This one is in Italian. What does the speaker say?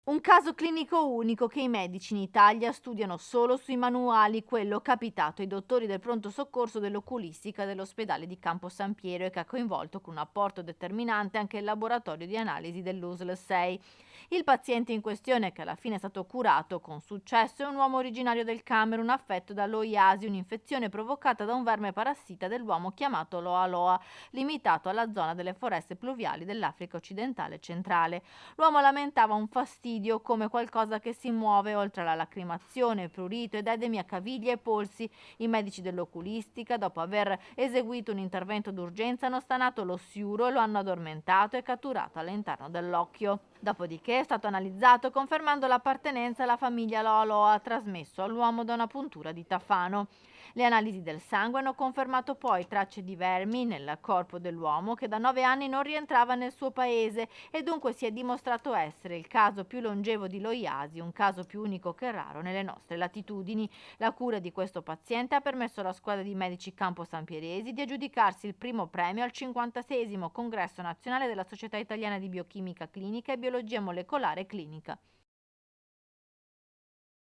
Un caso clinico unico che i medici in Italia studiano solo sui manuali, quello capitato ai dottori del pronto soccorso dell'oculistica dell'ospedale di Campo San Piero e che ha coinvolto con un apporto determinante anche il laboratorio di analisi dell'USL 6. Il paziente in questione, che alla fine è stato curato con successo, è un uomo originario del Camerun affetto dall'oiasi, un'infezione provocata da un verme parassita dell'uomo chiamato Loa Loa, limitato alla zona delle foreste pluviali dell'Africa occidentale e centrale. L'uomo lamentava un fastidio come qualcosa che si muove oltre alla lacrimazione, prurito ed edemi a caviglie e polsi. I medici dell'oculistica, dopo aver eseguito un intervento d'urgenza, hanno stanato lo sciuro e lo hanno addormentato e catturato all'interno dell'occhio. Dopodiché è stato analizzato confermando l'appartenenza alla famiglia Loa Loa, trasmesso all'uomo da una puntura di tafano. Le analisi del sangue hanno confermato poi tracce di vermi nel corpo dell'uomo che da 9 anni non rientrava nel suo paese e dunque si è dimostrato essere il caso più longevo di loiasi, un caso più unico che raro nelle nostre latitudini. La cura di questo paziente ha permesso alla squadra di medici Campo San Pieresi di aggiudicarsi il primo premio al 56° congresso nazionale della Società Italiana di Biochimica Clinica e Biologia Molecolare Clinica.